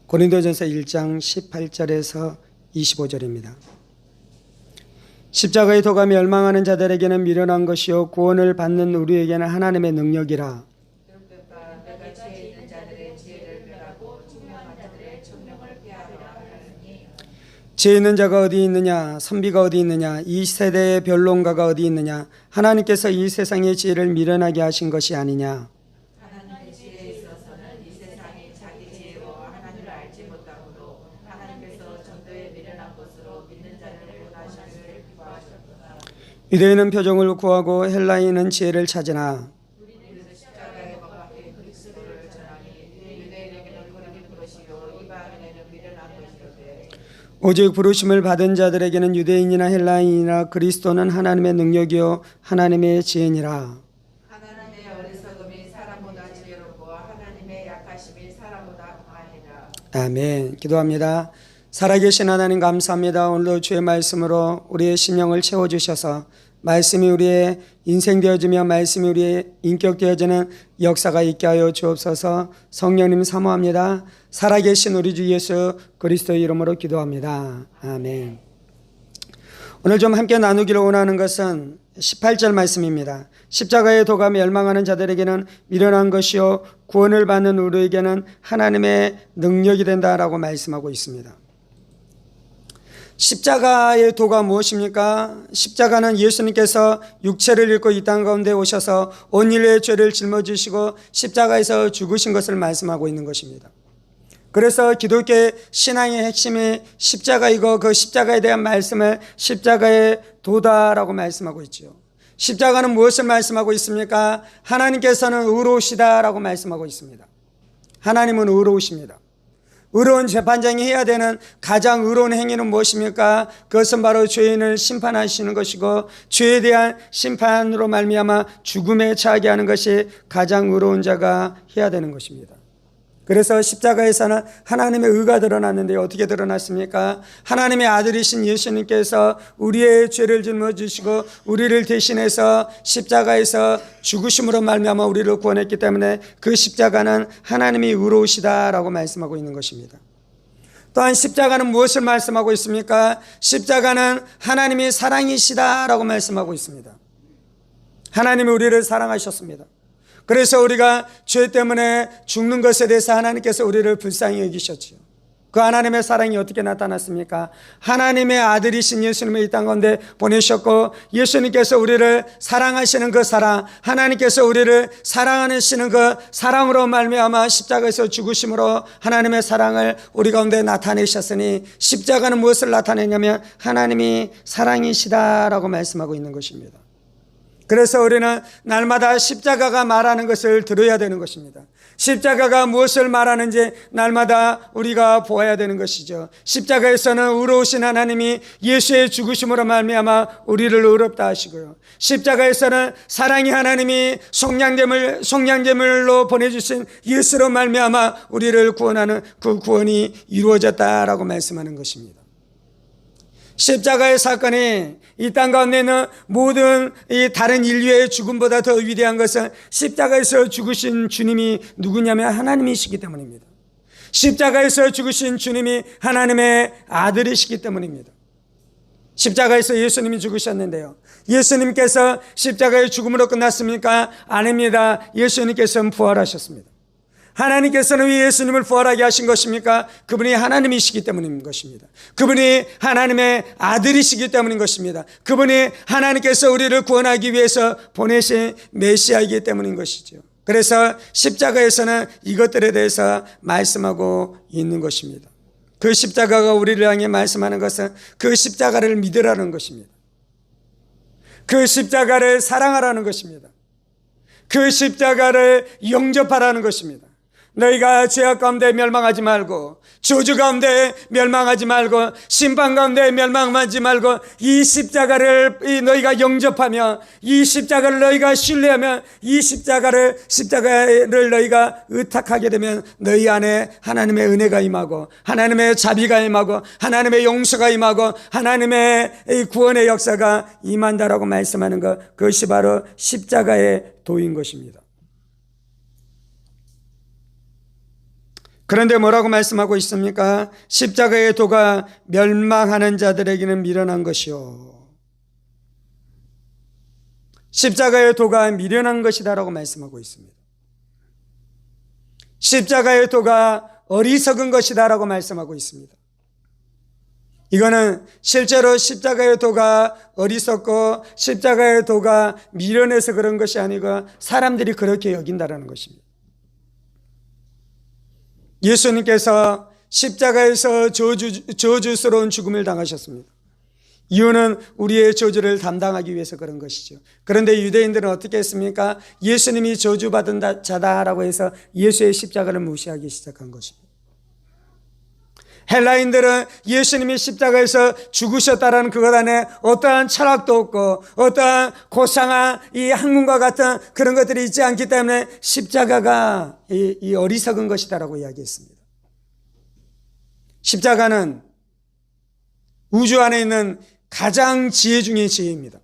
고린도전서 1장 18절에서 25절입니다. 십자가의 도가 멸망하는 자들에게는 미련한 것이요 구원을 받는 우리에게는 하나님의 능력이라. 내가 죄 있는 자들의 지혜를 멸하고 총명한 자들의 총명을 폐하리라 하느니 죄 있는 자가 어디 있느냐, 선비가 어디 있느냐, 이 세대의 변론가가 어디 있느냐. 하나님께서 이 세상의 지혜를 미련하게 하신 것이 아니냐. 하나님의 지혜에 있어서는 이 세상이 자기 지혜로 하나님을 알지 못하므로 하나님께서 전도에 미련한 것으로 믿는 자를 원하시기를 기뻐하셨구나. 유대인은 표정을 구하고 헬라인은 지혜를 찾으나 우리는 십자가의 법밖에 그리스도를 전하니 유대인에게는 거룩인 것이요 이방인에게는 미련한 것이로되 오직 부르심을 받은 자들에게는 유대인이나 헬라인이나 그리스도는 하나님의 능력이요 하나님의 지혜니라. 하나님의 어리석음이 사람보다 지혜롭고 하나님의 약하심이 사람보다 강하니라. 아멘. 기도합니다. 살아계신 하나님 감사합니다. 오늘도 주의 말씀으로 우리의 심령을 채워주셔서 말씀이 우리의 인생 되어지며 말씀이 우리의 인격 되어지는 역사가 있게 하여 주옵소서. 성령님 사모합니다. 살아계신 우리 주 예수 그리스도의 이름으로 기도합니다. 아멘. 오늘 좀 함께 나누기를 원하는 것은 18절 말씀입니다. 십자가의 도가 멸망하는 자들에게는 미련한 것이요 구원을 받는 우리에게는 하나님의 능력이 된다라고 말씀하고 있습니다. 십자가의 도가 무엇입니까? 십자가는 예수님께서 육체를 입고 이 땅 가운데 오셔서 온 인류의 죄를 짊어지시고 십자가에서 죽으신 것을 말씀하고 있는 것입니다. 그래서 기독교의 신앙의 핵심이 십자가이고 그 십자가에 대한 말씀을 십자가의 도다라고 말씀하고 있죠. 십자가는 무엇을 말씀하고 있습니까? 하나님께서는 의로우시다라고 말씀하고 있습니다. 하나님은 의로우십니다. 의로운 재판장이 해야 되는 가장 의로운 행위는 무엇입니까? 그것은 바로 죄인을 심판하시는 것이고 죄에 대한 심판으로 말미암아 죽음에 처하게 하는 것이 가장 의로운 자가 해야 되는 것입니다. 그래서 십자가에서는 하나님의 의가 드러났는데 어떻게 드러났습니까? 하나님의 아들이신 예수님께서 우리의 죄를 짊어지시고 우리를 대신해서 십자가에서 죽으심으로 말미암아 우리를 구원했기 때문에 그 십자가는 하나님이 의로우시다라고 말씀하고 있는 것입니다. 또한 십자가는 무엇을 말씀하고 있습니까? 십자가는 하나님이 사랑이시다라고 말씀하고 있습니다. 하나님이 우리를 사랑하셨습니다. 그래서 우리가 죄 때문에 죽는 것에 대해서 하나님께서 우리를 불쌍히 여기셨죠. 그 하나님의 사랑이 어떻게 나타났습니까? 하나님의 아들이신 예수님을 이 땅 가운데 보내셨고 예수님께서 우리를 사랑하시는 그 사랑, 하나님께서 우리를 사랑하시는 그 사랑으로 말미암아 십자가에서 죽으심으로 하나님의 사랑을 우리 가운데 나타내셨으니 십자가는 무엇을 나타내냐면 하나님이 사랑이시다라고 말씀하고 있는 것입니다. 그래서 우리는 날마다 십자가가 말하는 것을 들어야 되는 것입니다. 십자가가 무엇을 말하는지 날마다 우리가 보아야 되는 것이죠. 십자가에서는 의로우신 하나님이 예수의 죽으심으로 말미암아 우리를 의롭다 하시고요. 십자가에서는 사랑의 하나님이 속량제물로 보내주신 예수로 말미암아 우리를 구원하는 그 구원이 이루어졌다라고 말씀하는 것입니다. 십자가의 사건이 이 땅 가운데 있는 모든 이 다른 인류의 죽음보다 더 위대한 것은 십자가에서 죽으신 주님이 누구냐면 하나님이시기 때문입니다. 십자가에서 죽으신 주님이 하나님의 아들이시기 때문입니다. 십자가에서 예수님이 죽으셨는데요. 예수님께서 십자가의 죽음으로 끝났습니까? 아닙니다. 예수님께서는 부활하셨습니다. 하나님께서는 왜 예수님을 부활하게 하신 것입니까? 그분이 하나님이시기 때문인 것입니다. 그분이 하나님의 아들이시기 때문인 것입니다. 그분이 하나님께서 우리를 구원하기 위해서 보내신 메시아이기 때문인 것이죠. 그래서 십자가에서는 이것들에 대해서 말씀하고 있는 것입니다. 그 십자가가 우리를 향해 말씀하는 것은 그 십자가를 믿으라는 것입니다. 그 십자가를 사랑하라는 것입니다. 그 십자가를 영접하라는 것입니다. 너희가 죄악 가운데 멸망하지 말고 저주 가운데 멸망하지 말고 심판 가운데 멸망하지 말고 이 십자가를 너희가 영접하며 이 십자가를 너희가 신뢰하며 이 십자가를 너희가 의탁하게 되면 너희 안에 하나님의 은혜가 임하고 하나님의 자비가 임하고 하나님의 용서가 임하고 하나님의 구원의 역사가 임한다라고 말씀하는 것, 그것이 바로 십자가의 도인 것입니다. 그런데 뭐라고 말씀하고 있습니까? 십자가의 도가 멸망하는 자들에게는 미련한 것이요. 십자가의 도가 미련한 것이다라고 말씀하고 있습니다. 십자가의 도가 어리석은 것이다라고 말씀하고 있습니다. 이거는 실제로 십자가의 도가 어리석고 십자가의 도가 미련해서 그런 것이 아니고 사람들이 그렇게 여긴다라는 것입니다. 예수님께서 십자가에서 저주스러운 죽음을 당하셨습니다. 이유는 우리의 저주를 담당하기 위해서 그런 것이죠. 그런데 유대인들은 어떻게 했습니까? 예수님이 저주받은 자다라고 해서 예수의 십자가를 무시하기 시작한 것입니다. 헬라인들은 예수님이 십자가에서 죽으셨다라는 그것 안에 어떠한 철학도 없고 어떠한 고상한 이 학문과 같은 그런 것들이 있지 않기 때문에 십자가가 이 어리석은 것이다라고 이야기했습니다. 십자가는 우주 안에 있는 가장 지혜 중의 지혜입니다.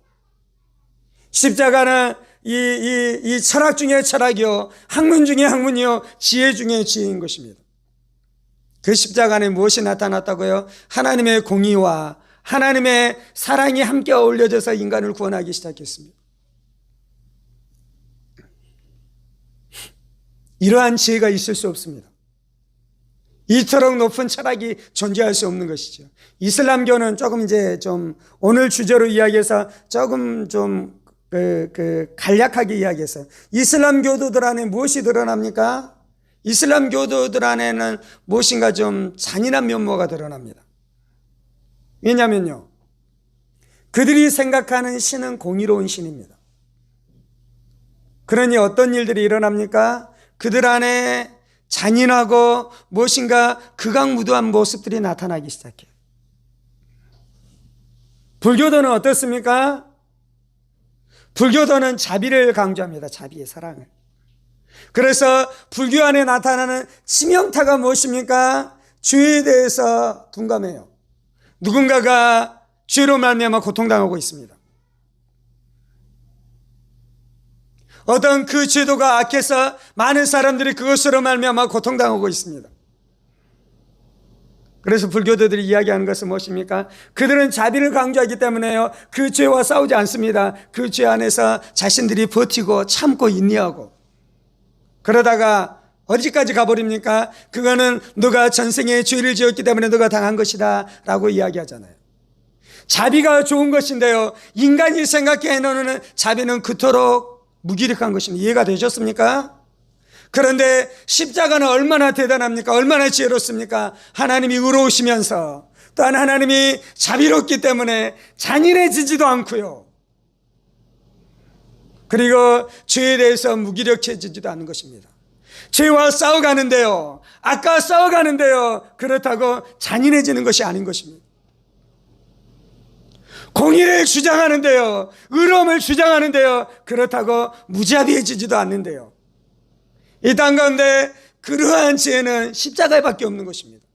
십자가는 이 철학 중의 철학이요, 학문 중의 학문이요, 지혜 중의 지혜인 것입니다. 그 십자가 안에 무엇이 나타났다고요? 하나님의 공의와 하나님의 사랑이 함께 어울려져서 인간을 구원하기 시작했습니다. 이러한 지혜가 있을 수 없습니다. 이토록 높은 철학이 존재할 수 없는 것이죠. 이슬람교는 조금 이제 좀 오늘 주제로 이야기해서 조금 좀 간략하게 이야기해서 이슬람 교도들 안에 무엇이 드러납니까? 이슬람 교도들 안에는 무엇인가 좀 잔인한 면모가 드러납니다. 왜냐면요, 그들이 생각하는 신은 공의로운 신입니다. 그러니 어떤 일들이 일어납니까? 그들 안에 잔인하고 무엇인가 극악무도한 모습들이 나타나기 시작해요. 불교도는 어떻습니까? 불교도는 자비를 강조합니다. 자비의 사랑을. 그래서 불교 안에 나타나는 치명타가 무엇입니까? 죄에 대해서 둔감해요. 누군가가 죄로 말미암아 고통당하고 있습니다. 어떤 그 제도가 악해서 많은 사람들이 그것으로 말미암아 고통당하고 있습니다. 그래서 불교도들이 이야기하는 것은 무엇입니까? 그들은 자비를 강조하기 때문에요, 그 죄와 싸우지 않습니다. 그 죄 안에서 자신들이 버티고 참고 인내하고, 그러다가 어디까지 가버립니까? 그거는 너가 전생에 죄를 지었기 때문에 너가 당한 것이다 라고 이야기하잖아요. 자비가 좋은 것인데요, 인간이 생각해놓는 자비는 그토록 무기력한 것입니다. 이해가 되셨습니까? 그런데 십자가는 얼마나 대단합니까? 얼마나 지혜롭습니까? 하나님이 의로우시면서 또한 하나님이 자비롭기 때문에 잔인해지지도 않고요, 그리고 죄에 대해서 무기력해지지도 않는 것입니다. 죄와 싸워가는데요, 악과 싸워가는데요, 그렇다고 잔인해지는 것이 아닌 것입니다. 공의를 주장하는데요, 의로움을 주장하는데요, 그렇다고 무자비해지지도 않는데요. 이 땅 가운데 그러한 지혜는 십자가에밖에 없는 것입니다.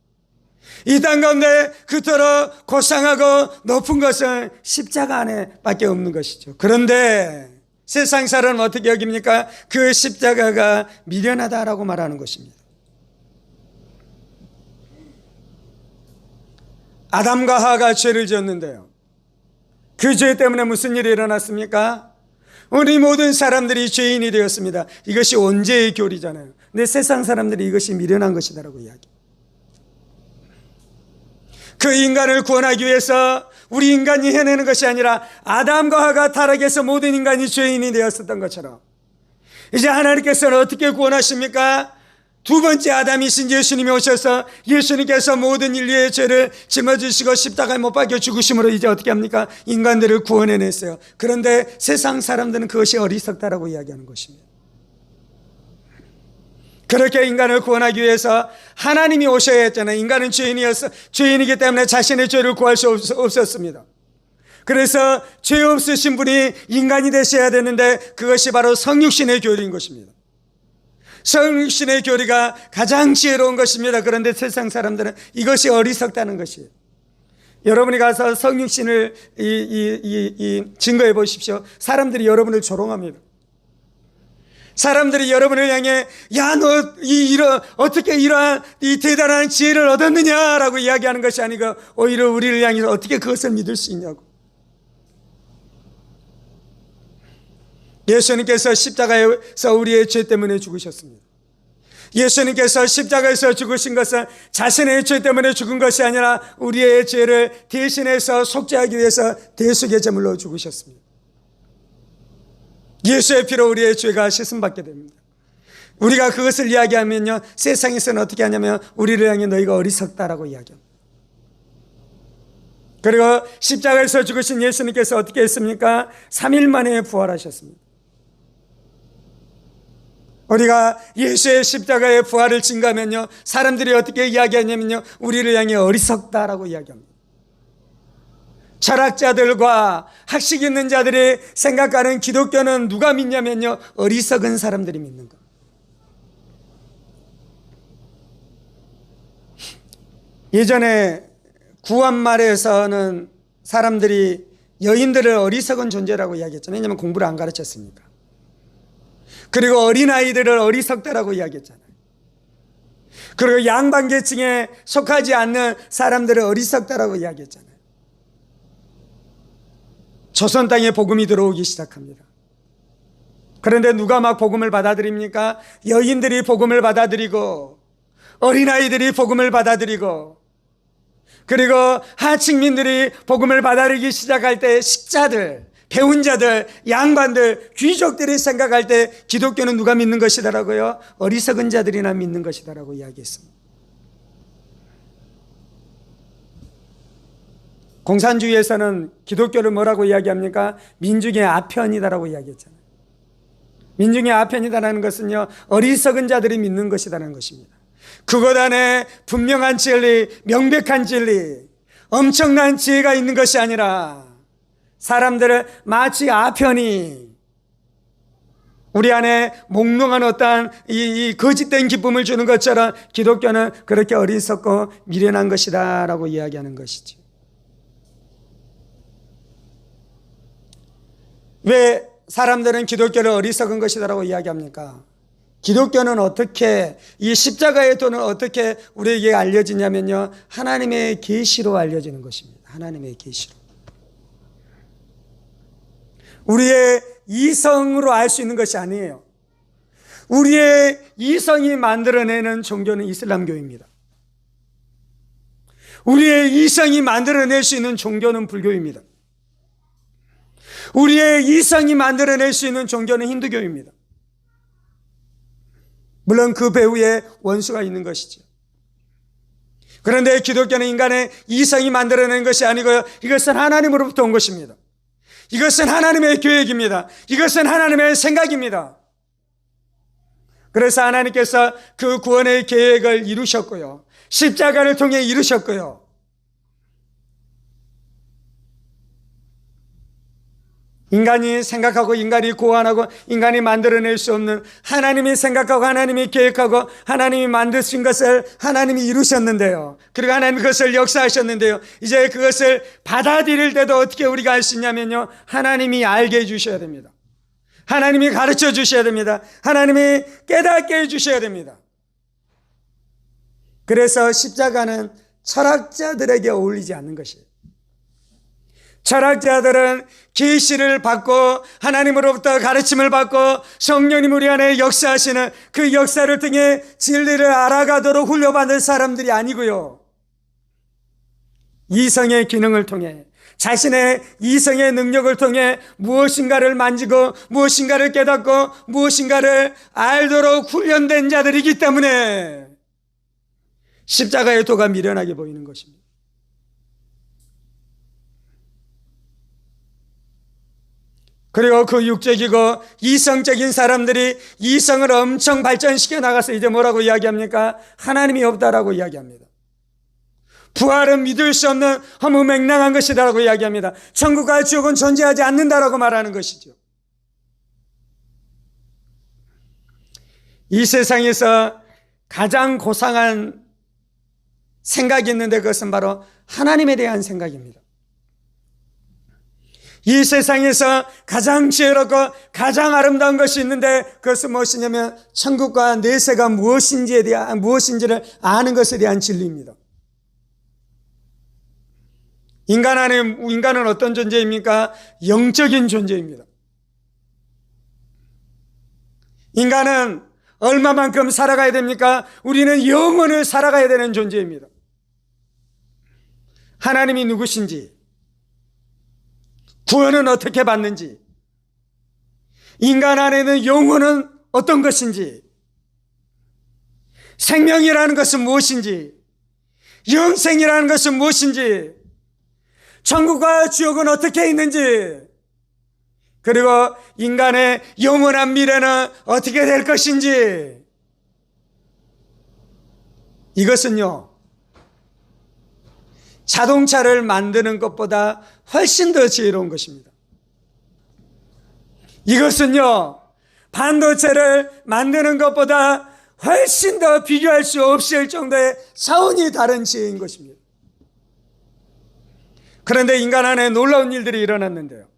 이 땅 가운데 그토록 고상하고 높은 것은 십자가 안에밖에 없는 것이죠. 그런데 세상 사람은 어떻게 여깁니까? 그 십자가가 미련하다라고 말하는 것입니다. 아담과 하와가 죄를 지었는데요, 그 죄 때문에 무슨 일이 일어났습니까? 우리 모든 사람들이 죄인이 되었습니다. 이것이 원죄의 교리잖아요. 근데 세상 사람들이 이것이 미련한 것이다라고 이야기해요. 그 인간을 구원하기 위해서 우리 인간이 해내는 것이 아니라 아담과 하와가 타락해서 모든 인간이 죄인이 되었었던 것처럼 이제 하나님께서는 어떻게 구원하십니까? 두 번째 아담이신 예수님이 오셔서 예수님께서 모든 인류의 죄를 짊어지시고 십자가에 못 박혀 죽으심으로 이제 어떻게 합니까? 인간들을 구원해냈어요. 그런데 세상 사람들은 그것이 어리석다라고 이야기하는 것입니다. 그렇게 인간을 구원하기 위해서 하나님이 오셔야 했잖아요. 인간은 죄인이기 때문에 자신의 죄를 구할 수 없었습니다. 그래서 죄 없으신 분이 인간이 되셔야 되는데 그것이 바로 성육신의 교리인 것입니다. 성육신의 교리가 가장 지혜로운 것입니다. 그런데 세상 사람들은 이것이 어리석다는 것이에요. 여러분이 가서 성육신을 증거해 보십시오. 사람들이 여러분을 조롱합니다. 사람들이 여러분을 향해 야, 너 어떻게 이러한 이 대단한 지혜를 얻었느냐라고 이야기하는 것이 아니고 오히려 우리를 향해서 어떻게 그것을 믿을 수 있냐고. 예수님께서 십자가에서 우리의 죄 때문에 죽으셨습니다. 예수님께서 십자가에서 죽으신 것은 자신의 죄 때문에 죽은 것이 아니라 우리의 죄를 대신해서 속죄하기 위해서 대속의 제물로 죽으셨습니다. 예수의 피로 우리의 죄가 씻음받게 됩니다. 우리가 그것을 이야기하면요, 세상에서는 어떻게 하냐면 우리를 향해 너희가 어리석다라고 이야기합니다. 그리고 십자가에서 죽으신 예수님께서 어떻게 했습니까? 3일 만에 부활하셨습니다. 우리가 예수의 십자가의 부활을 증거하면요, 사람들이 어떻게 이야기하냐면요, 우리를 향해 어리석다라고 이야기합니다. 철학자들과 학식 있는 자들이 생각하는 기독교는 누가 믿냐면요, 어리석은 사람들이 믿는 것. 예전에 구한말에서는 사람들이 여인들을 어리석은 존재라고 이야기했잖아요. 왜냐하면 공부를 안 가르쳤으니까. 그리고 어린아이들을 어리석다라고 이야기했잖아요. 그리고 양반계층에 속하지 않는 사람들을 어리석다라고 이야기했잖아요. 조선 땅에 복음이 들어오기 시작합니다. 그런데 누가 막 복음을 받아들입니까? 여인들이 복음을 받아들이고 어린아이들이 복음을 받아들이고, 그리고 하층민들이 복음을 받아들이기 시작할 때 식자들, 배운 자들, 양반들, 귀족들이 생각할 때 기독교는 누가 믿는 것이다라고요? 어리석은 자들이나 믿는 것이다라고 이야기했습니다. 공산주의에서는 기독교를 뭐라고 이야기합니까? 민중의 아편이다라고 이야기했잖아요. 민중의 아편이다라는 것은요, 어리석은 자들이 믿는 것이다라는 것입니다. 그것 안에 분명한 진리, 명백한 진리, 엄청난 지혜가 있는 것이 아니라 사람들을 마치 아편이 우리 안에 몽롱한 어떠한 이 거짓된 기쁨을 주는 것처럼 기독교는 그렇게 어리석고 미련한 것이다 라고 이야기하는 것이죠. 왜 사람들은 기독교를 어리석은 것이다 라고 이야기합니까? 기독교는 어떻게, 이 십자가의 도는 어떻게 우리에게 알려지냐면요, 하나님의 계시로 알려지는 것입니다. 하나님의 계시로. 우리의 이성으로 알 수 있는 것이 아니에요. 우리의 이성이 만들어내는 종교는 이슬람교입니다. 우리의 이성이 만들어낼 수 있는 종교는 불교입니다. 우리의 이성이 만들어낼 수 있는 종교는 힌두교입니다. 물론 그 배후에 원수가 있는 것이죠. 그런데 기독교는 인간의 이성이 만들어낸 것이 아니고요, 이것은 하나님으로부터 온 것입니다. 이것은 하나님의 계획입니다. 이것은 하나님의 생각입니다. 그래서 하나님께서 그 구원의 계획을 이루셨고요, 십자가를 통해 이루셨고요, 인간이 생각하고 인간이 고안하고 인간이 만들어낼 수 없는, 하나님이 생각하고 하나님이 계획하고 하나님이 만드신 것을 하나님이 이루셨는데요, 그리고 하나님이 그것을 역사하셨는데요, 이제 그것을 받아들일 때도 어떻게 우리가 알 수 있냐면요, 하나님이 알게 해주셔야 됩니다. 하나님이 가르쳐 주셔야 됩니다. 하나님이 깨닫게 해주셔야 됩니다. 그래서 십자가는 철학자들에게 어울리지 않는 것이에요. 철학자들은 계시를 받고 하나님으로부터 가르침을 받고 성령님 우리 안에 역사하시는 그 역사를 통해 진리를 알아가도록 훈련받은 사람들이 아니고요, 이성의 기능을 통해, 자신의 이성의 능력을 통해 무엇인가를 만지고 무엇인가를 깨닫고 무엇인가를 알도록 훈련된 자들이기 때문에 십자가의 도가 미련하게 보이는 것입니다. 그리고 그 육적이고 이성적인 사람들이 이성을 엄청 발전시켜 나가서 이제 뭐라고 이야기합니까? 하나님이 없다라고 이야기합니다. 부활은 믿을 수 없는 허무맹랑한 것이다라고 이야기합니다. 천국과 지옥은 존재하지 않는다라고 말하는 것이죠. 이 세상에서 가장 고상한 생각이 있는데 그것은 바로 하나님에 대한 생각입니다. 이 세상에서 가장 지혜롭고 가장 아름다운 것이 있는데 그것은 무엇이냐면 천국과 내세가 무엇인지를 아는 것에 대한 진리입니다. 인간은 어떤 존재입니까? 영적인 존재입니다. 인간은 얼마만큼 살아가야 됩니까? 우리는 영원을 살아가야 되는 존재입니다. 하나님이 누구신지, 구원은 어떻게 받는지, 인간 안에는 영혼은 어떤 것인지, 생명이라는 것은 무엇인지, 영생이라는 것은 무엇인지, 천국과 지옥은 어떻게 있는지, 그리고 인간의 영원한 미래는 어떻게 될 것인지, 이것은요, 자동차를 만드는 것보다 훨씬 더 지혜로운 것입니다. 이것은요, 반도체를 만드는 것보다 훨씬 더 비교할 수 없을 정도의 차원이 다른 지혜인 것입니다. 그런데 인간 안에 놀라운 일들이 일어났는데요,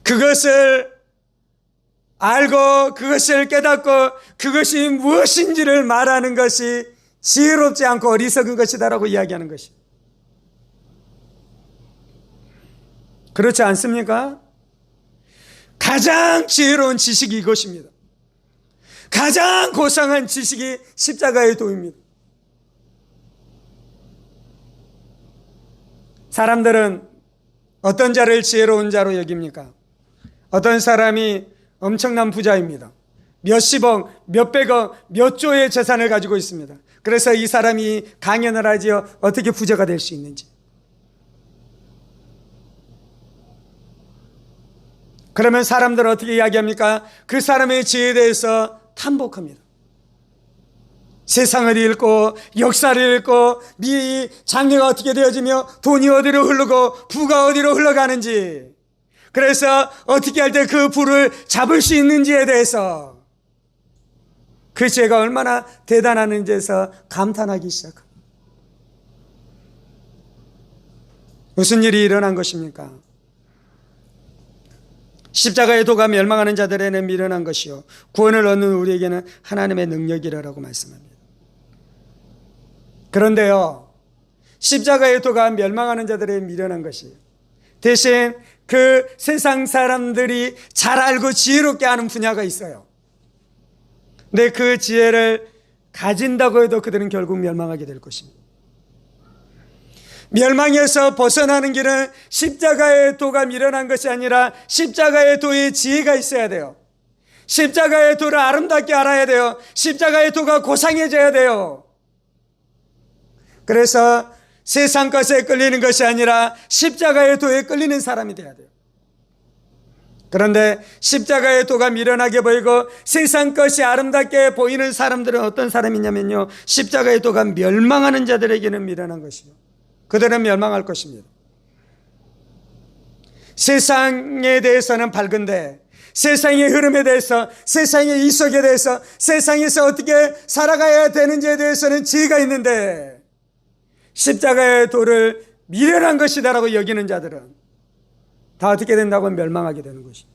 그것을 알고 그것을 깨닫고 그것이 무엇인지를 말하는 것이 지혜롭지 않고 어리석은 것이다라고 이야기하는 것이, 그렇지 않습니까? 가장 지혜로운 지식이 이것입니다. 가장 고상한 지식이 십자가의 도입니다. 사람들은 어떤 자를 지혜로운 자로 여깁니까? 어떤 사람이 엄청난 부자입니다. 몇십억, 몇백억, 몇 조의 재산을 가지고 있습니다. 그래서 이 사람이 강연을 하지요. 어떻게 부자가 될 수 있는지. 그러면 사람들은 어떻게 이야기합니까? 그 사람의 지혜에 대해서 탐복합니다. 세상을 읽고 역사를 읽고 미 장래가 어떻게 되어지며 돈이 어디로 흐르고 부가 어디로 흘러가는지, 그래서 어떻게 할 때 그 부를 잡을 수 있는지에 대해서, 그 지혜가 얼마나 대단한지에서 감탄하기 시작합니다. 무슨 일이 일어난 것입니까? 십자가의 도가 멸망하는 자들에게는 미련한 것이요 구원을 얻는 우리에게는 하나님의 능력이라고 말씀합니다. 그런데요, 십자가의 도가 멸망하는 자들에게 미련한 것이에요. 대신 그 세상 사람들이 잘 알고 지혜롭게 하는 분야가 있어요. 근데 그 지혜를 가진다고 해도 그들은 결국 멸망하게 될 것입니다. 멸망에서 벗어나는 길은 십자가의 도가 미련한 것이 아니라 십자가의 도의 지혜가 있어야 돼요. 십자가의 도를 아름답게 알아야 돼요. 십자가의 도가 고상해져야 돼요. 그래서 세상 것에 끌리는 것이 아니라 십자가의 도에 끌리는 사람이 돼야 돼요. 그런데 십자가의 도가 미련하게 보이고 세상 것이 아름답게 보이는 사람들은 어떤 사람이냐면요, 십자가의 도가 멸망하는 자들에게는 미련한 것이요 그들은 멸망할 것입니다. 세상에 대해서는 밝은데 세상의 흐름에 대해서, 세상의 이석에 대해서, 세상에서 어떻게 살아가야 되는지에 대해서는 지혜가 있는데 십자가의 도를 미련한 것이다라고 여기는 자들은 다 어떻게 된다고 멸망하게 되는 것입니다.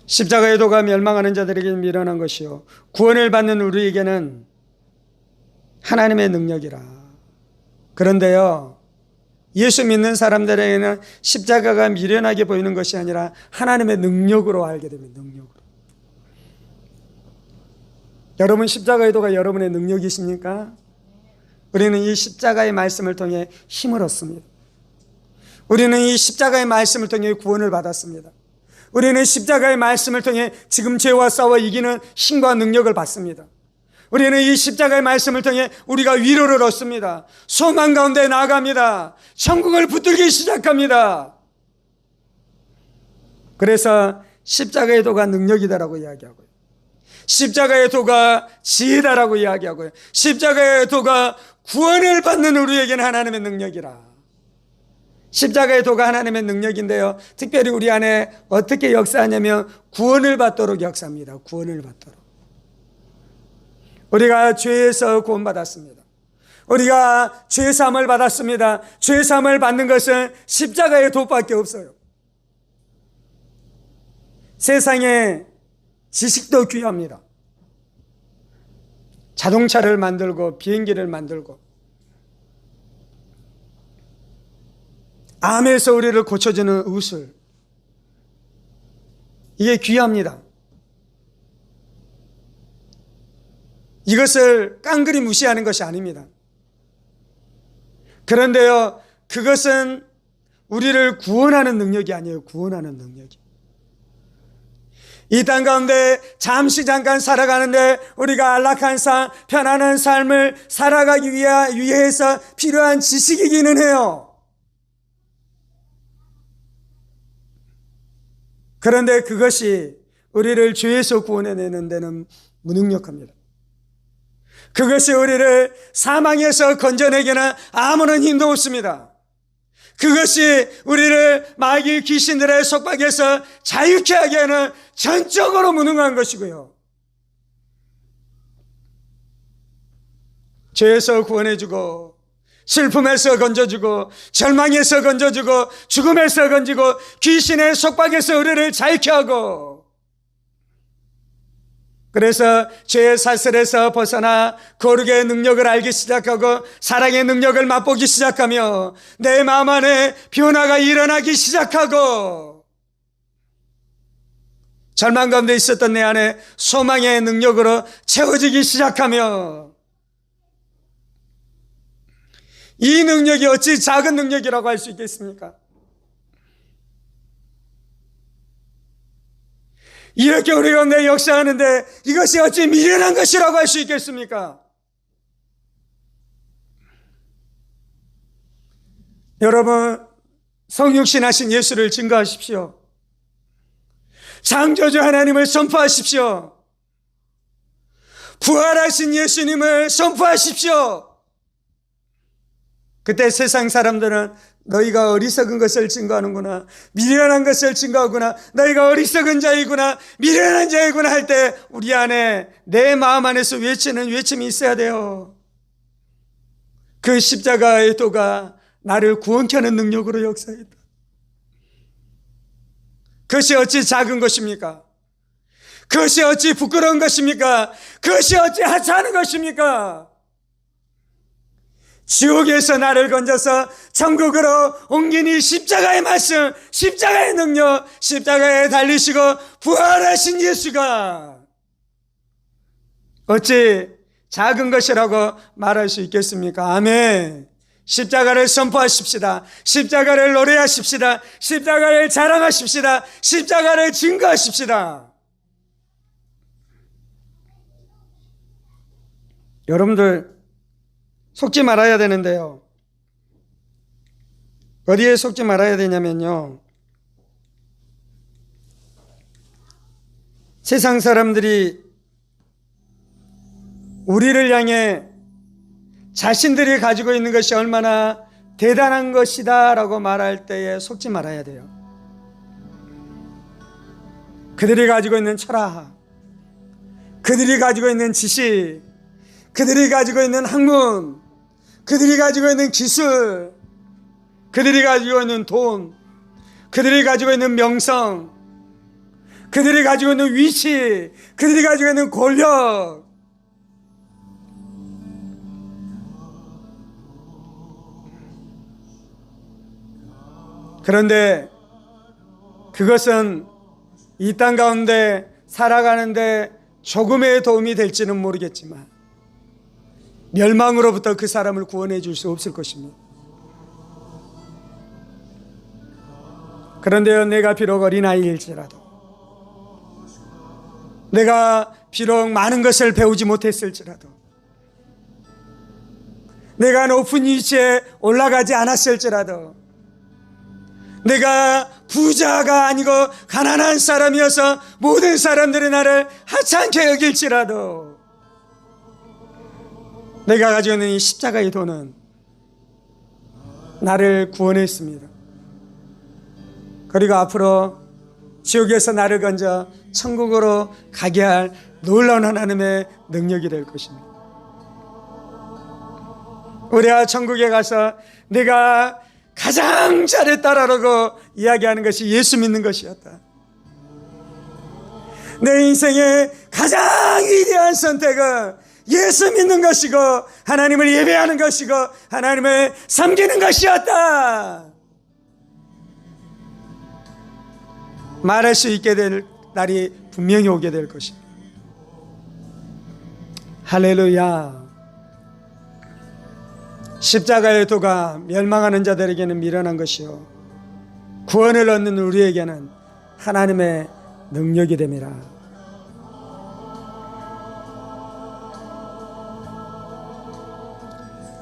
십자가의 도가 멸망하는 자들에게는 미련한 것이요 구원을 받는 우리에게는 하나님의 능력이라. 그런데요, 예수 믿는 사람들에게는 십자가가 미련하게 보이는 것이 아니라 하나님의 능력으로 알게 됩니다. 능력으로. 여러분, 십자가의 도가 여러분의 능력이십니까? 우리는 이 십자가의 말씀을 통해 힘을 얻습니다. 우리는 이 십자가의 말씀을 통해 구원을 받았습니다. 우리는 십자가의 말씀을 통해 지금 죄와 싸워 이기는 힘과 능력을 받습니다. 우리는 이 십자가의 말씀을 통해 우리가 위로를 얻습니다. 소망 가운데 나아갑니다. 천국을 붙들기 시작합니다. 그래서 십자가의 도가 능력이다라고 이야기하고요, 십자가의 도가 지혜다라고 이야기하고요, 십자가의 도가 구원을 받는 우리에게는 하나님의 능력이라. 십자가의 도가 하나님의 능력인데요, 특별히 우리 안에 어떻게 역사하냐면 구원을 받도록 역사합니다. 구원을 받도록. 우리가 죄에서 구원받았습니다. 우리가 죄사함을 받았습니다. 죄사함을 받는 것은 십자가의 도밖에 없어요. 세상에 지식도 귀합니다. 자동차를 만들고 비행기를 만들고 암에서 우리를 고쳐주는 의술, 이게 귀합니다. 이것을 깡그리 무시하는 것이 아닙니다. 그런데요, 그것은 우리를 구원하는 능력이 아니에요. 구원하는 능력이. 이 땅 가운데 잠깐 살아가는데 우리가 안락한 삶, 편안한 삶을 살아가기 위해서 필요한 지식이기는 해요. 그런데 그것이 우리를 죄에서 구원해내는 데는 무능력합니다. 그것이 우리를 사망에서 건져내기는 아무런 힘도 없습니다. 그것이 우리를 마귀 귀신들의 속박에서 자유케 하기에는 전적으로 무능한 것이고요. 죄에서 구원해주고 슬픔에서 건져주고 절망에서 건져주고 죽음에서 건지고 귀신의 속박에서 우리를 자유케 하고, 그래서 죄의 사슬에서 벗어나 거룩의 능력을 알기 시작하고 사랑의 능력을 맛보기 시작하며 내 마음 안에 변화가 일어나기 시작하고 절망 가운데 있었던 내 안에 소망의 능력으로 채워지기 시작하며, 이 능력이 어찌 작은 능력이라고 할 수 있겠습니까? 이렇게 우리 가운데 역사하는데 이것이 어찌 미련한 것이라고 할 수 있겠습니까? 여러분, 성육신 하신 예수를 증거하십시오. 창조주 하나님을 선포하십시오. 부활하신 예수님을 선포하십시오. 그때 세상 사람들은 너희가 어리석은 것을 증거하는구나, 미련한 것을 증거하구나, 너희가 어리석은 자이구나, 미련한 자이구나 할 때 우리 안에, 내 마음 안에서 외치는 외침이 있어야 돼요. 그 십자가의 도가 나를 구원케 하는 능력으로 역사했다. 그것이 어찌 작은 것입니까? 그것이 어찌 부끄러운 것입니까? 그것이 어찌 하찮은 것입니까? 지옥에서 나를 건져서 천국으로 옮긴 이 십자가의 말씀, 십자가의 능력, 십자가에 달리시고 부활하신 예수가 어찌 작은 것이라고 말할 수 있겠습니까? 아멘. 십자가를 선포하십시다. 십자가를 노래하십시다. 십자가를 자랑하십시다. 십자가를 증거하십시다. 여러분들 속지 말아야 되는데요. 어디에 속지 말아야 되냐면요, 세상 사람들이 우리를 향해 자신들이 가지고 있는 것이 얼마나 대단한 것이다 라고 말할 때에 속지 말아야 돼요. 그들이 가지고 있는 철학, 그들이 가지고 있는 지식, 그들이 가지고 있는 학문, 그들이 가지고 있는 기술, 그들이 가지고 있는 돈, 그들이 가지고 있는 명성, 그들이 가지고 있는 위치, 그들이 가지고 있는 권력, 그런데 그것은 이 땅 가운데 살아가는데 조금의 도움이 될지는 모르겠지만 멸망으로부터 그 사람을 구원해 줄 수 없을 것입니다. 그런데요, 내가 비록 어린아이일지라도, 내가 비록 많은 것을 배우지 못했을지라도, 내가 높은 위치에 올라가지 않았을지라도, 내가 부자가 아니고 가난한 사람이어서 모든 사람들이 나를 하찮게 여길지라도, 내가 가지고 있는 이 십자가의 도는 나를 구원했습니다. 그리고 앞으로 지옥에서 나를 건져 천국으로 가게 할 놀라운 하나님의 능력이 될 것입니다. 우리가 천국에 가서 내가 가장 잘했다라고 이야기하는 것이 예수 믿는 것이었다. 내 인생의 가장 위대한 선택은 예수 믿는 것이고 하나님을 예배하는 것이고 하나님을 섬기는 것이었다 말할 수 있게 될 날이 분명히 오게 될 것입니다. 할렐루야. 십자가의 도가 멸망하는 자들에게는 미련한 것이요 구원을 얻는 우리에게는 하나님의 능력이 됨이라.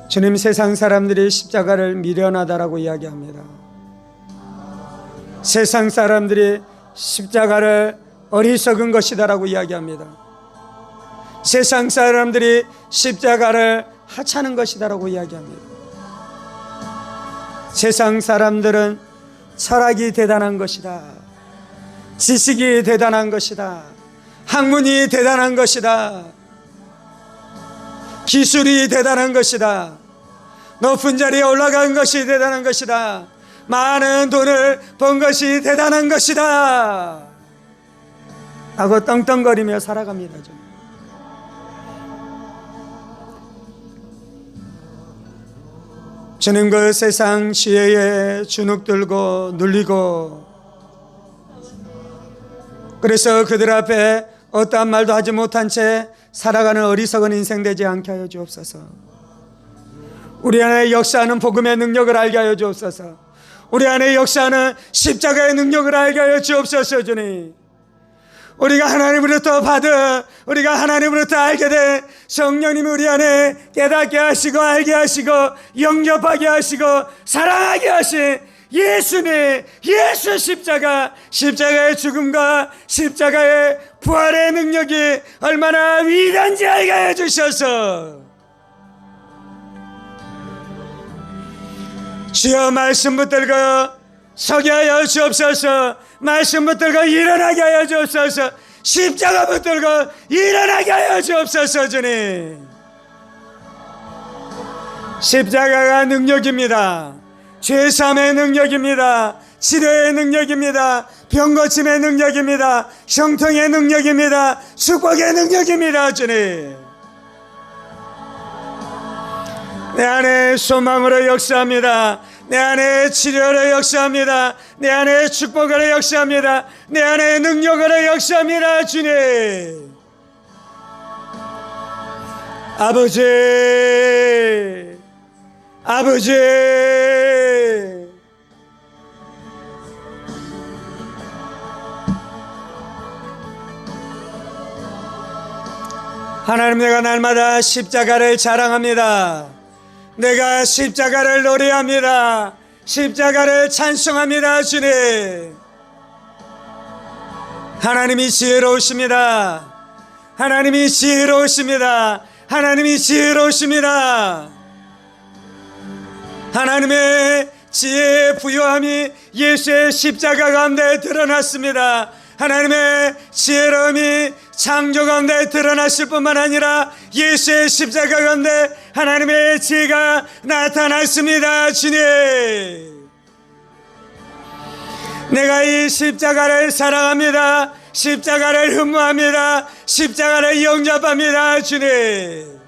주님, 세상 사람들이 십자가를 미련하다라고 이야기합니다. 세상 사람들이 십자가를 어리석은 것이다라고 이야기합니다. 세상 사람들이 십자가를 하찮은 것이다라고 이야기합니다. 세상 사람들은 철학이 대단한 것이다, 지식이 대단한 것이다, 학문이 대단한 것이다, 기술이 대단한 것이다, 높은 자리에 올라간 것이 대단한 것이다, 많은 돈을 번 것이 대단한 것이다 하고 떵떵거리며 살아갑니다. 주는 그 세상 지혜에 주눅들고 눌리고, 그래서 그들 앞에 어떠한 말도 하지 못한 채 살아가는 어리석은 인생 되지 않게 하여 주옵소서. 우리 안에 역사하는 복음의 능력을 알게 하여 주옵소서. 우리 안에 역사하는 십자가의 능력을 알게 하여 주옵소서. 주님, 우리가 하나님으로부터 받은, 우리가 하나님으로부터 알게 된 성령님이 우리 안에 깨닫게 하시고 알게 하시고 영접하게 하시고 사랑하게 하신 예수님, 예수 십자가의 죽음과 십자가의 부활의 능력이 얼마나 위대한지 알게 하여 주셔서 주여 말씀 붙들고 서게 하여 주옵소서. 말씀 붙들고 일어나게 하여 주옵소서. 십자가 붙들고 일어나게 하여 주옵소서. 주님, 십자가가 능력입니다. 죄사함의 능력입니다. 치료의 능력입니다. 병고침의 능력입니다. 형통의 능력입니다. 축복의 능력입니다. 주님, 내 안에 소망으로 역사합니다. 내 안에 치료로 역사합니다. 내 안에 축복으로 역사합니다. 내 안에 능력으로 역사합니다. 주님, 아버지, 아버지, 하나님, 내가 날마다 십자가를 자랑합니다. 내가 십자가를 노래합니다. 십자가를 찬송합니다. 주님, 하나님이 지혜로우십니다. 하나님이 지혜로우십니다. 하나님이 지혜로우십니다. 하나님의 지혜의 부요함이 예수의 십자가 가운데 드러났습니다. 하나님의 지혜로움이 창조 가운데 드러났을 뿐만 아니라 예수의 십자가 가운데 하나님의 지혜가 나타났습니다. 주님, 내가 이 십자가를 사랑합니다. 십자가를 흠모합니다. 십자가를 영접합니다. 주님,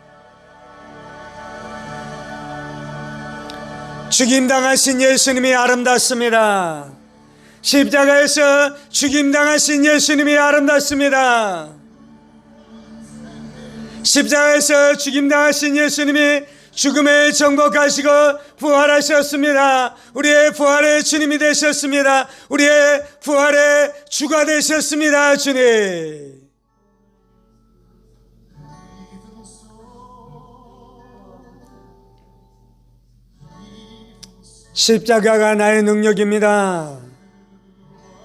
죽임당하신 예수님이 아름답습니다. 십자가에서 죽임당하신 예수님이 아름답습니다. 십자가에서 죽임당하신 예수님이 죽음에 정복하시고 부활하셨습니다. 우리의 부활의 주님이 되셨습니다. 우리의 부활의 주가 되셨습니다. 주님, 십자가가 나의 능력입니다.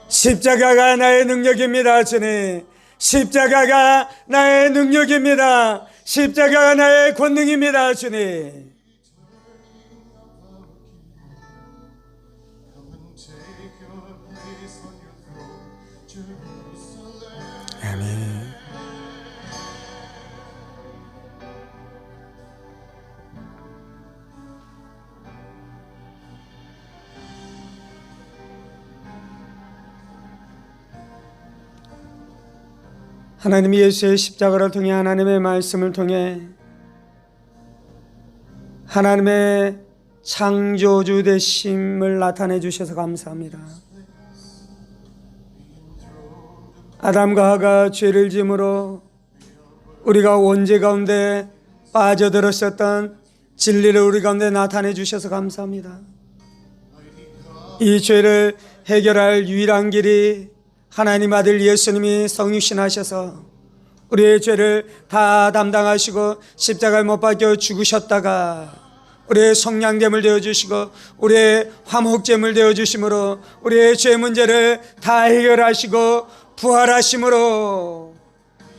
십자가가 나의 능력입니다. 주님, 십자가가 나의 능력입니다. 십자가가 나의 권능입니다. 주님, 아멘. 하나님 예수의 십자가를 통해 하나님의 말씀을 통해 하나님의 창조주 되심을 나타내 주셔서 감사합니다. 아담과 하가 죄를 지음으로 우리가 원죄 가운데 빠져들었었던 진리를 우리 가운데 나타내 주셔서 감사합니다. 이 죄를 해결할 유일한 길이 하나님 아들 예수님이 성육신하셔서 우리의 죄를 다 담당하시고 십자가에 못 박혀 죽으셨다가 우리의 속량됨을 되어주시고 우리의 화목제물 되어주심으로 우리의 죄 문제를 다 해결하시고 부활하심으로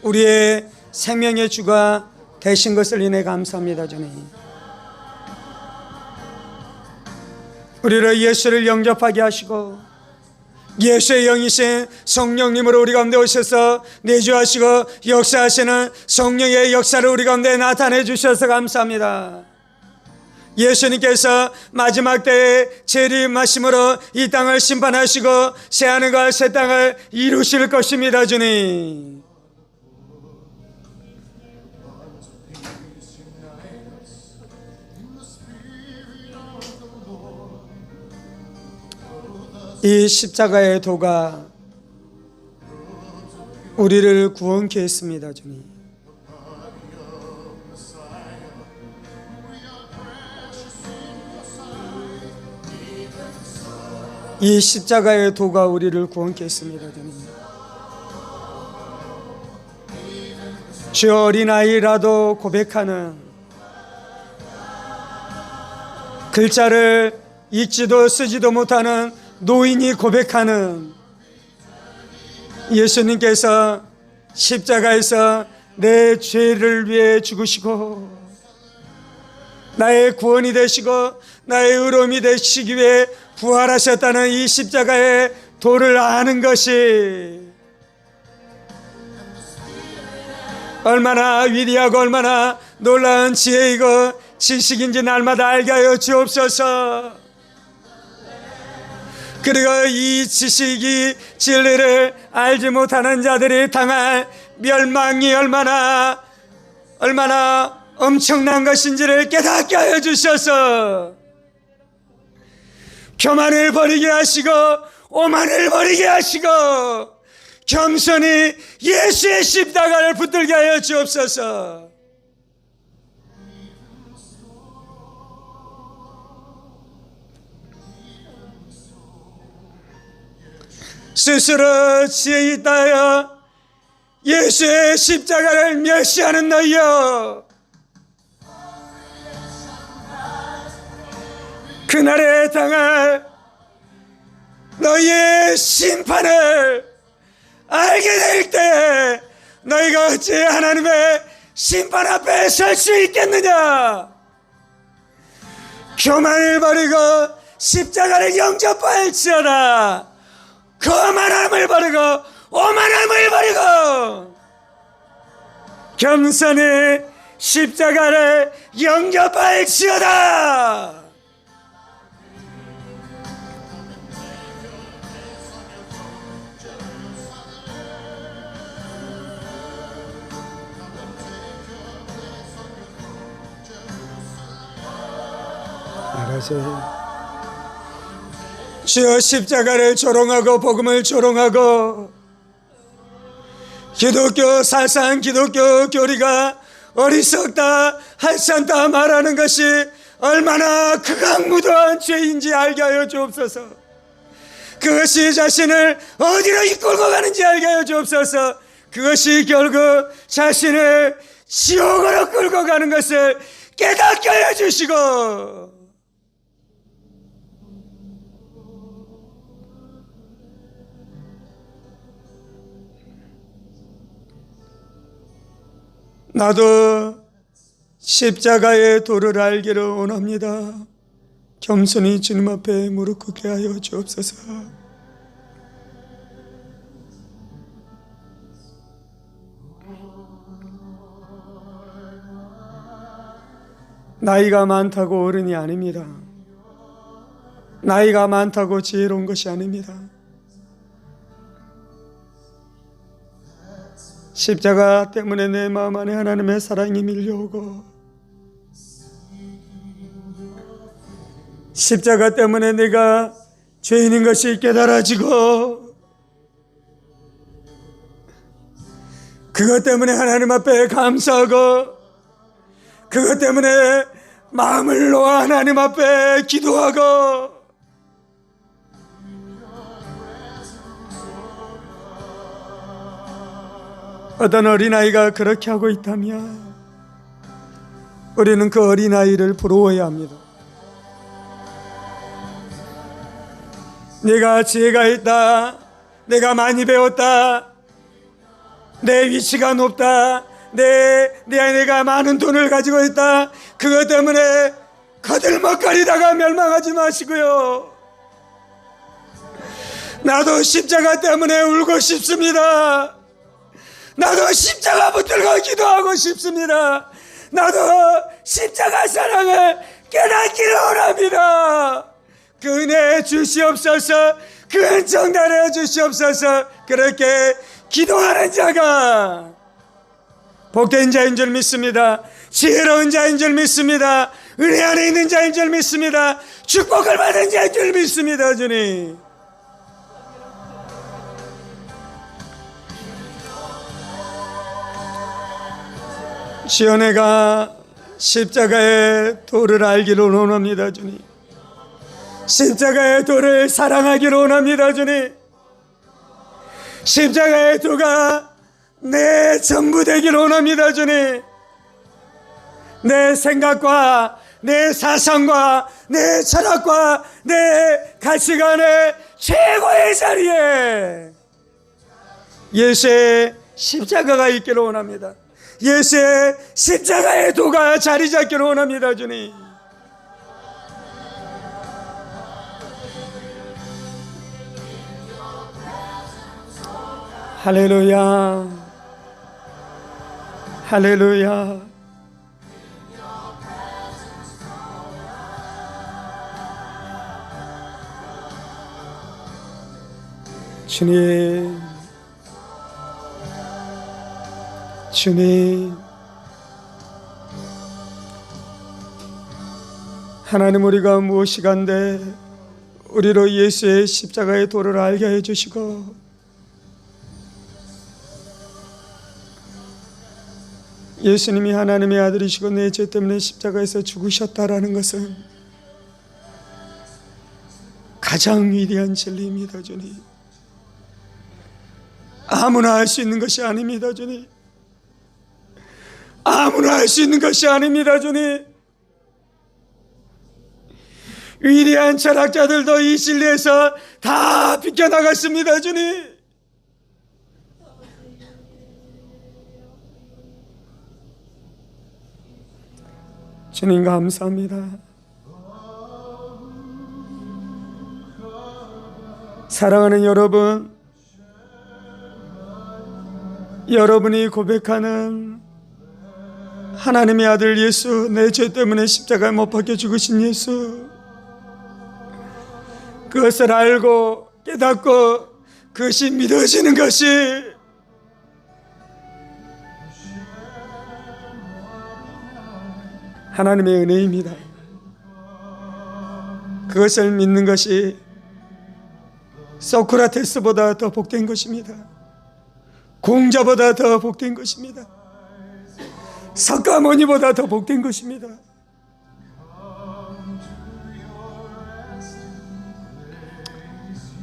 우리의 생명의 주가 되신 것을 인해 감사합니다. 주님, 우리를 예수를 영접하게 하시고 예수의 영이신 성령님으로 우리 가운데 오셔서 내주하시고 역사하시는 성령의 역사를 우리 가운데 나타내 주셔서 감사합니다. 예수님께서 마지막 때에 재림하심으로 이 땅을 심판하시고 새하늘과 새 땅을 이루실 것입니다. 주님, 이 십자가의 도가 우리를 구원케 했습니다. 주님, 이 십자가의 도가 우리를 구원케 했습니다. 주님, 주 어린아이라도 고백하는, 글자를 읽지도 쓰지도 못하는 노인이 고백하는 예수님께서 십자가에서 내 죄를 위해 죽으시고 나의 구원이 되시고 나의 의로움이 되시기 위해 부활하셨다는 이 십자가의 도를 아는 것이 얼마나 위대하고 얼마나 놀라운 지혜이고 지식인지 날마다 알게 하여 주옵소서. 그리고 이 지식이 진리를 알지 못하는 자들이 당할 멸망이 얼마나 엄청난 것인지를 깨닫게 하여 주셔서 교만을 버리게 하시고 오만을 버리게 하시고 겸손히 예수의 십자가를 붙들게 하여 주옵소서. 스스로 지혜 있다여 예수의 십자가를 멸시하는 너희여, 그날에 당할 너희의 심판을 알게 될 때 너희가 어찌 하나님의 심판 앞에 설 수 있겠느냐? 교만을 버리고 십자가를 영접할지어다. 거만함을 버리고 오만함을 버리고 겸손히 십자가를 영접할지어다. 알아서 주여 십자가를 조롱하고 복음을 조롱하고 기독교 사상 기독교 교리가 어리석다 할산다 말하는 것이 얼마나 극악무도한 죄인지 알게 하여 주옵소서. 그것이 자신을 어디로 이끌고 가는지 알게 하여 주옵소서. 그것이 결국 자신을 지옥으로 끌고 가는 것을 깨닫게 하여 주시고 나도 십자가의 도를 알기를 원합니다. 겸손히 주님 앞에 무릎 꿇게 하여 주옵소서. 나이가 많다고 어른이 아닙니다. 나이가 많다고 지혜로운 것이 아닙니다. 십자가 때문에 내 마음 안에 하나님의 사랑이 밀려오고, 십자가 때문에 내가 죄인인 것이 깨달아지고, 그것 때문에 하나님 앞에 감사하고, 그것 때문에 마음을 놓아 하나님 앞에 기도하고, 어떤 어린아이가 그렇게 하고 있다면 우리는 그 어린아이를 부러워해야 합니다. 내가 지혜가 있다, 내가 많이 배웠다, 내 위치가 높다, 내가 많은 돈을 가지고 있다, 그것 때문에 거들먹거리다가 멸망하지 마시고요. 나도 십자가 때문에 울고 싶습니다. 나도 십자가 붙들고 기도하고 싶습니다. 나도 십자가 사랑을 깨닫기를 원합니다. 그 은혜 주시옵소서, 그 은총 나눠 주시옵소서. 그렇게 기도하는 자가 복된 자인 줄 믿습니다. 지혜로운 자인 줄 믿습니다. 은혜 안에 있는 자인 줄 믿습니다. 축복을 받은 자인 줄 믿습니다. 주님, 시온애가 십자가의 도를 알기를 원합니다. 주님, 십자가의 도를 사랑하기를 원합니다. 주님, 십자가의 도가 내 전부 되기를 원합니다. 주님, 내 생각과 내 사상과 내 철학과 내 가치관의 최고의 자리에 예수의 십자가가 있기를 원합니다. 예수의 십자가의 도가 자리 잡기를 원합니다. 주님, 할렐루야, 할렐루야. 주님, 주님, 하나님, 우리가 무엇이 간데 우리로 예수의 십자가의 도를 알게 해주시고, 예수님이 하나님의 아들이시고 내 죄 때문에 십자가에서 죽으셨다라는 것은 가장 위대한 진리입니다. 주님, 아무나 할 수 있는 것이 아닙니다. 주님, 아무나 할 수 있는 것이 아닙니다. 주님, 위대한 철학자들도 이 진리에서 다 비껴나갔습니다. 주님, 주님 감사합니다. 사랑하는 여러분, 여러분이 고백하는 하나님의 아들 예수, 내 죄 때문에 십자가에 못 박혀 죽으신 예수, 그것을 알고 깨닫고 그것이 믿어지는 것이 하나님의 은혜입니다. 그것을 믿는 것이 소크라테스보다 더 복된 것입니다. 공자보다 더 복된 것입니다. 석가모니보다 더 복된 것입니다.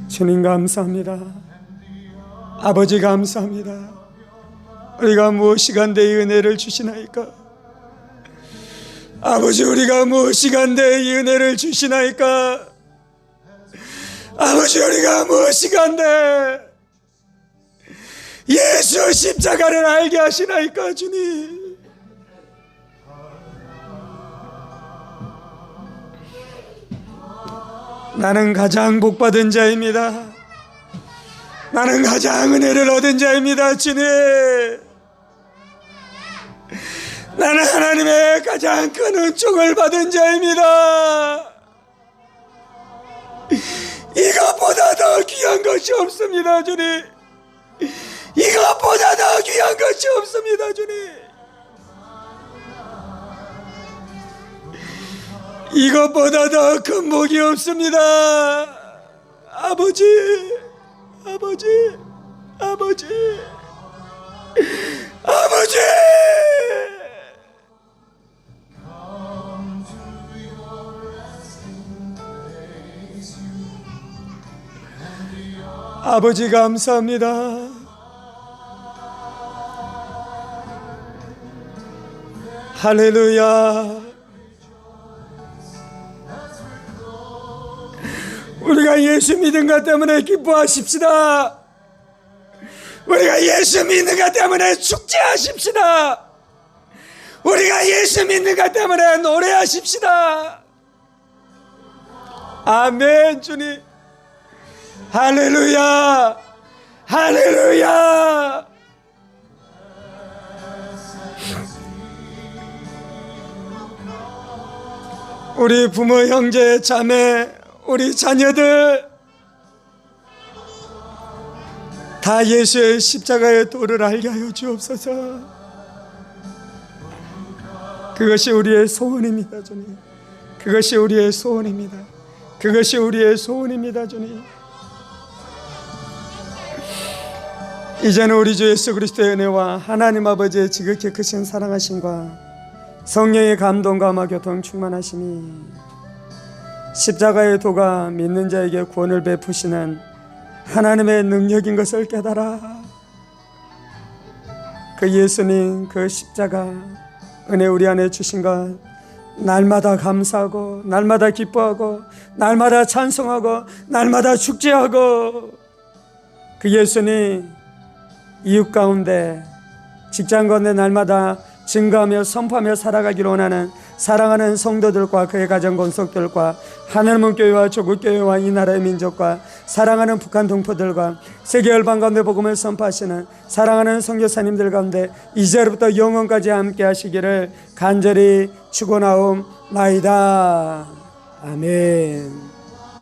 주님 감사합니다. 아버지 감사합니다. 우리가 무엇이 간데 이 은혜를 주시나이까? 아버지, 우리가 무엇이 간데 이 은혜를 주시나이까? 아버지, 우리가 무엇이 간데 예수 십자가를 알게 하시나이까? 주님, 나는 가장 복받은 자입니다. 나는 가장 은혜를 얻은 자입니다. 주님, 나는 하나님의 가장 큰 은총을 받은 자입니다. 이것보다 더 귀한 것이 없습니다. 주님, 이것보다 더 귀한 것이 이것보다 더 큰 복이 없습니다. 아버지, 아버지, 아버지, 아버지. 아버지 감사합니다. 할렐루야. 우리가 예수 믿은 것 때문에 기뻐하십시다. 우리가 예수 믿는 것 때문에 축제하십시다. 우리가 예수 믿는 것 때문에 노래하십시다. 아멘. 주님 할렐루야, 할렐루야. 우리 부모, 형제, 자매, 우리 자녀들 다 예수의 십자가의 도를 알게 하여 주옵소서. 그것이 우리의 소원입니다, 주님. 그것이 우리의 소원입니다. 그것이 우리의 소원입니다, 주님. 이제는 우리 주 예수 그리스도의 은혜와 하나님 아버지의 지극히 크신 사랑하심과 성령의 감동과 아마 교통 충만하심이 십자가의 도가 믿는 자에게 구원을 베푸시는 하나님의 능력인 것을 깨달아 그 예수님 그 십자가 은혜 우리 안에 주신 것 날마다 감사하고 날마다 기뻐하고 날마다 찬송하고 날마다 축제하고 그 예수님 이웃 가운데 직장 가운데 날마다 증거하며 선포하며 살아가기를 원하는 사랑하는 성도들과 그의 가정 권속들과 하늘문 교회와 조국 교회와 이 나라의 민족과 사랑하는 북한 동포들과 세계 열방 가운데 복음을 선포하시는 사랑하는 선교사님들 가운데 이제부터 영원까지 함께 하시기를 간절히 축원하옵나이다. 아멘.